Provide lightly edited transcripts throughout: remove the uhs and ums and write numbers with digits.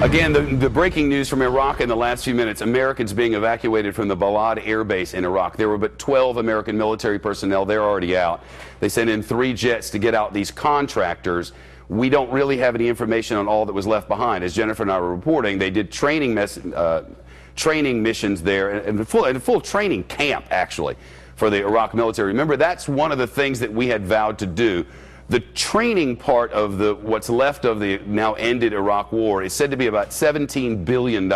Again, the breaking news from Iraq in the last few minutes, Americans being evacuated from the Balad Air Base in Iraq. There were but 12 American military personnel. They're already out. They sent in 3 jets to get out these contractors. We don't really have any information on all that was left behind. As Jennifer and I were reporting, they did training missions there, and a full training camp, actually, for the Iraq military. Remember, that's one of the things that we had vowed to do. The training part of what's left of the now ended Iraq war is said to be about $17 billion.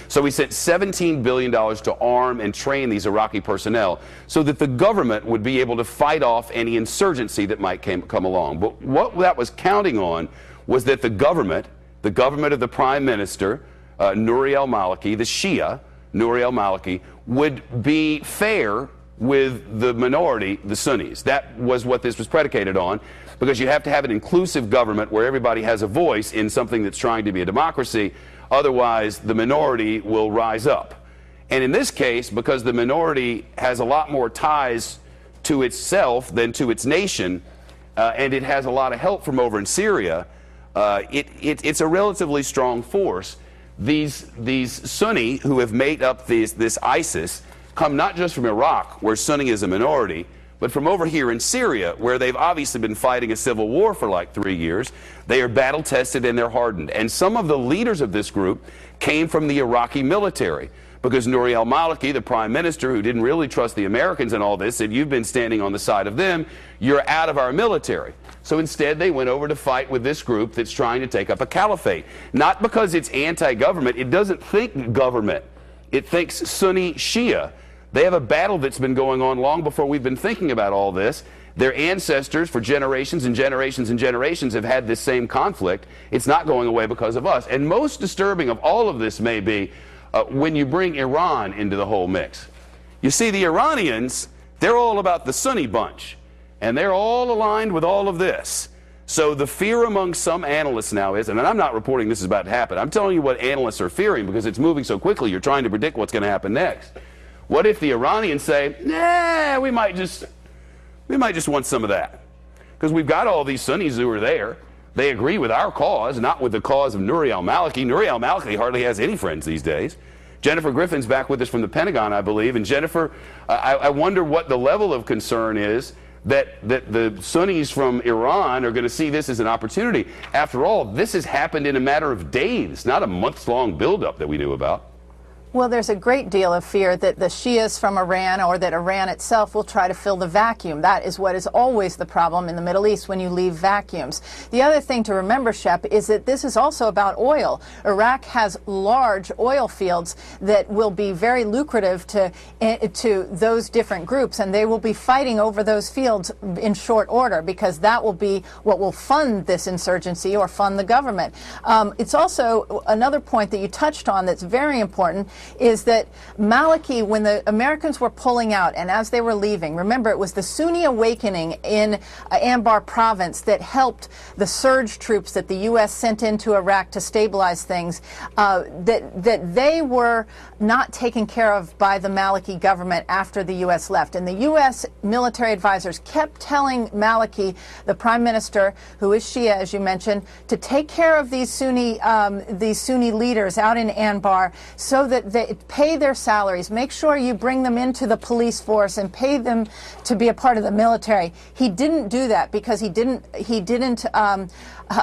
So we sent $17 billion to arm and train these Iraqi personnel so that the government would be able to fight off any insurgency that might come along. But what that was counting on was that the government of the Prime Minister, Nouri al-Maliki, the Shia, Nouri al-Maliki, would be fair with the minority, the Sunnis. That was what this was predicated on, because you have to have an inclusive government where everybody has a voice in something that's trying to be a democracy. Otherwise, the minority will rise up. And in this case, because the minority has a lot more ties to itself than to its nation, and it has a lot of help from over in Syria, it's a relatively strong force. These Sunni who have made up this ISIS come not just from Iraq, where Sunni is a minority, but from over here in Syria, where they've obviously been fighting a civil war for like 3 years. They are battle-tested and they're hardened. And some of the leaders of this group came from the Iraqi military, because Nouri al-Maliki, the prime minister, who didn't really trust the Americans in all this, said, "You've been standing on the side of them, you're out of our military." So instead, they went over to fight with this group that's trying to take up a caliphate. Not because it's anti-government. It doesn't think government. It thinks Sunni Shia. They have a battle that's been going on long before we've been thinking about all this. Their ancestors for generations and generations and generations have had this same conflict. It's not going away because of us. And most disturbing of all of this may be when you bring Iran into the whole mix. You see, the Iranians, they're all about the Sunni bunch, and they're all aligned with all of this. So the fear among some analysts now is, and I'm not reporting this is about to happen, I'm telling you what analysts are fearing, because it's moving so quickly, you're trying to predict what's going to happen next. What if the Iranians say, nah, we might just want some of that? Because we've got all these Sunnis who are there. They agree with our cause, not with the cause of Nouri al-Maliki. Nouri al-Maliki hardly has any friends these days. Jennifer Griffin's back with us from the Pentagon, I believe. And Jennifer, I wonder what the level of concern is that the Sunnis from Iran are going to see this as an opportunity. After all, this has happened in a matter of days, not a months-long buildup that we knew about. Well, there's a great deal of fear that the Shias from Iran, or that Iran itself, will try to fill the vacuum. That is what is always the problem in the Middle East when you leave vacuums. The other thing to remember, Shep, is that this is also about oil. Iraq has large oil fields that will be very lucrative to those different groups, and they will be fighting over those fields in short order, because that will be what will fund this insurgency or fund the government. It's also another point that you touched on that's very important, is that Maliki, when the Americans were pulling out and as they were leaving, remember, it was the Sunni awakening in Anbar province that helped the surge troops that the U.S. sent into Iraq to stabilize things, that they were not taken care of by the Maliki government after the U.S. left. And the U.S. military advisors kept telling Maliki, the prime minister, who is Shia, as you mentioned, to take care of these Sunni leaders out in Anbar, so that they pay their salaries, make sure you bring them into the police force and pay them to be a part of the military. He didn't do that because he didn't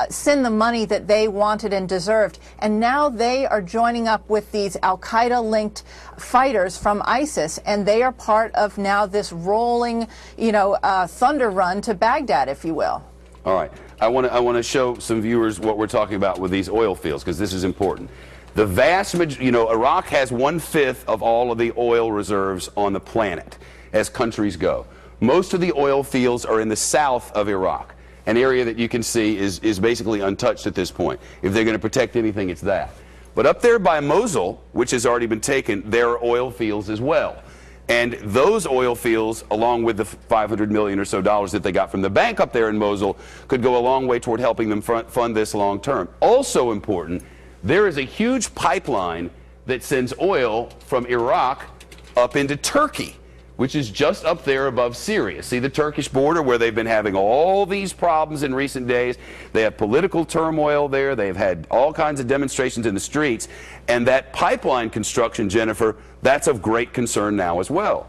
send the money that they wanted and deserved. And now they are joining up with these al-Qaeda-linked fighters from ISIS, and they are part of now this rolling, thunder run to Baghdad, if you will. All right. I want to show some viewers what we're talking about with these oil fields, because this is important. The vast majority, Iraq has 1/5 of all of the oil reserves on the planet as countries go. Most of the oil fields are in the south of Iraq, an area that you can see is basically untouched at this point. If they're going to protect anything, it's that. But up there by Mosul, which has already been taken, there are oil fields as well. And those oil fields, along with the $500 million or so that they got from the bank up there in Mosul, could go a long way toward helping them fund this long term. Also important, there is a huge pipeline that sends oil from Iraq up into Turkey, which is just up there above Syria. See the Turkish border where they've been having all these problems in recent days. They have political turmoil there. They've had all kinds of demonstrations in the streets. And that pipeline construction, Jennifer, that's of great concern now as well.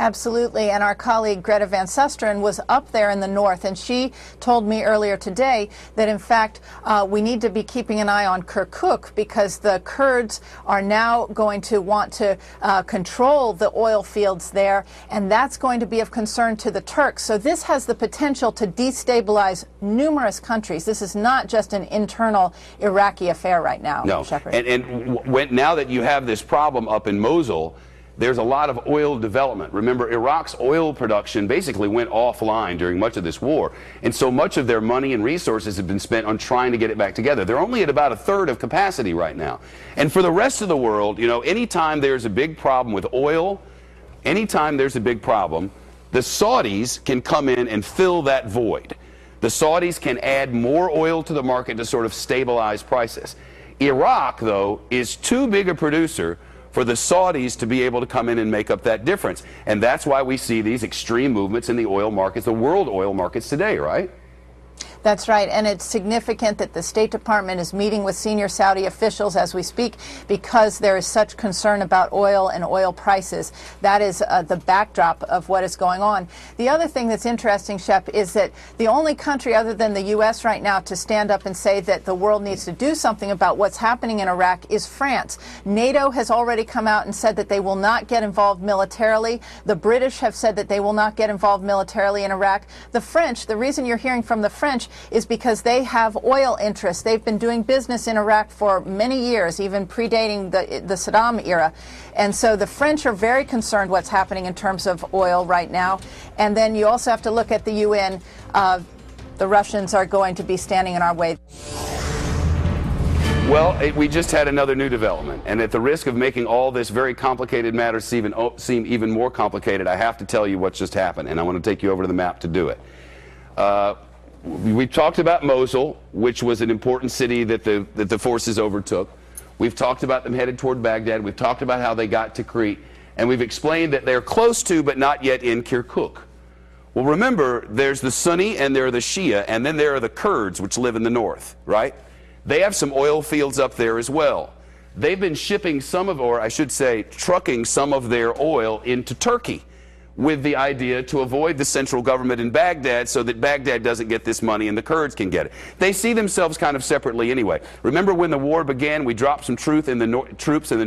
Absolutely, and our colleague Greta Van Susteren was up there in the north, and she told me earlier today that in fact we need to be keeping an eye on Kirkuk because the Kurds are now going to want to control the oil fields there, and that's going to be of concern to the Turks. So this has the potential to destabilize numerous countries. This is not just an internal Iraqi affair right now. No, Shepard. Now that you have this problem up in Mosul, there's a lot of oil development. Remember, Iraq's oil production basically went offline during much of this war, and so much of their money and resources have been spent on trying to get it back together. They're only at about a third of capacity right now. And for the rest of the world, you know, anytime there's a big problem with oil, anytime there's a big problem, the Saudis can come in and fill that void. The Saudis can add more oil to the market to sort of stabilize prices. Iraq, though, is too big a producer for the Saudis to be able to come in and make up that difference. And that's why we see these extreme movements in the oil markets, the world oil markets today, right? That's right, and it's significant that the State Department is meeting with senior Saudi officials as we speak because there is such concern about oil and oil prices. That is the backdrop of what is going on. The other thing that's interesting, Shep, is that the only country other than the U.S. right now to stand up and say that the world needs to do something about what's happening in Iraq is France. NATO has already come out and said that they will not get involved militarily. The British have said that they will not get involved militarily in Iraq. The French, the reason you're hearing from the French is because they have oil interests. They've been doing business in Iraq for many years, even predating the Saddam era. And so the French are very concerned what's happening in terms of oil right now. And then you also have to look at the UN. The Russians are going to be standing in our way. Well, we just had another new development, and at the risk of making all this very complicated matter seem even more complicated, I have to tell you what's just happened, and I want to take you over to the map to do it. We've talked about Mosul, which was an important city that the forces overtook. We've talked about them headed toward Baghdad. We've talked about how they got to Crete, and we've explained that they're close to, but not yet in Kirkuk. Well, remember, there's the Sunni and there are the Shia, and then there are the Kurds, which live in the north, right? They have some oil fields up there as well. They've been shipping some of, or I should say, trucking some of their oil into Turkey with the idea to avoid the central government in Baghdad so that Baghdad doesn't get this money and the Kurds can get it. They see themselves kind of separately anyway. Remember when the war began, we dropped some troops in the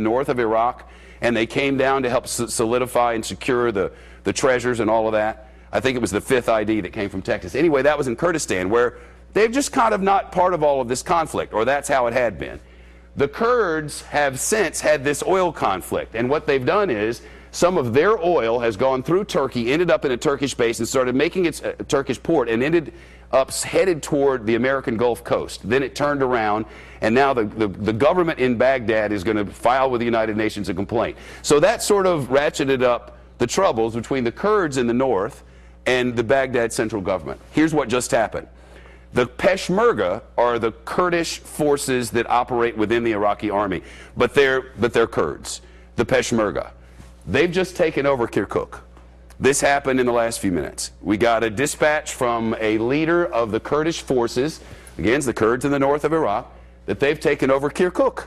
north of Iraq, and they came down to help solidify and secure the treasures and all of that? I think it was the 5th ID that came from Texas. Anyway, that was in Kurdistan, where they've just kind of not part of all of this conflict, or that's how it had been. The Kurds have since had this oil conflict, and what they've done is some of their oil has gone through Turkey, ended up in a Turkish base, and started making its Turkish port, and ended up headed toward the American Gulf Coast. Then it turned around, and now the government in Baghdad is going to file with the United Nations a complaint. So that sort of ratcheted up the troubles between the Kurds in the north and the Baghdad central government. Here's what just happened. The Peshmerga are the Kurdish forces that operate within the Iraqi army, but they're Kurds, the Peshmerga. They've just taken over Kirkuk. This happened in the last few minutes. We got a dispatch from a leader of the Kurdish forces, again, it's the Kurds in the north of Iraq, that they've taken over Kirkuk.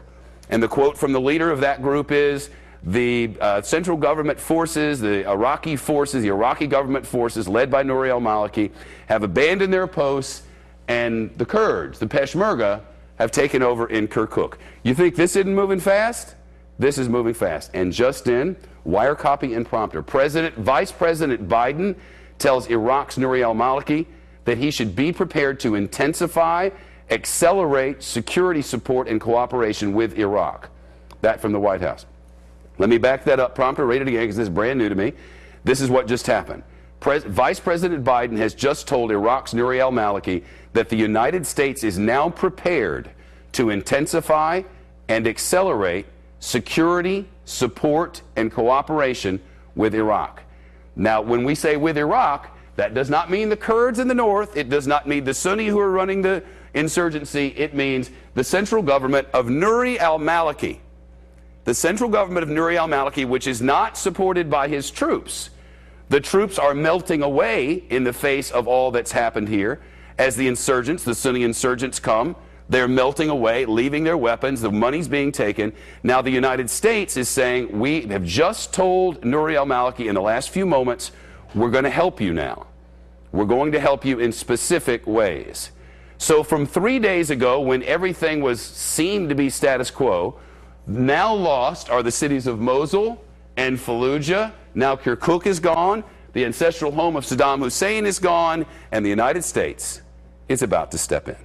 And the quote from the leader of that group is, the central government forces, the Iraqi forces, the Iraqi government forces led by Nouri al-Maliki have abandoned their posts, and the Kurds, the Peshmerga, have taken over in Kirkuk. You think this isn't moving fast? This is moving fast. And just in, wire copy and prompter, Vice President Biden tells Iraq's Nouri al-Maliki that he should be prepared to intensify, accelerate security support and cooperation with Iraq. That from the White House. Let me back that up, prompter, read it again, because this is brand new to me. This is what just happened. Vice President Biden has just told Iraq's Nouri al-Maliki that the United States is now prepared to intensify and accelerate security, support, and cooperation with Iraq. Now, when we say with Iraq, that does not mean the Kurds in the north. It does not mean the Sunni who are running the insurgency. It means the central government of Nouri al-Maliki. the central government of Nouri al-Maliki, which is not supported by his troops. The troops are melting away in the face of all that's happened here. As the insurgents, the Sunni insurgents come, they're melting away, leaving their weapons, the money's being taken. Now the United States is saying, we have just told Nouri al-Maliki in the last few moments, we're going to help you now. We're going to help you in specific ways. So from 3 days ago, when everything seemed to be status quo, now lost are the cities of Mosul and Fallujah. Now Kirkuk is gone, the ancestral home of Saddam Hussein is gone, and the United States is about to step in.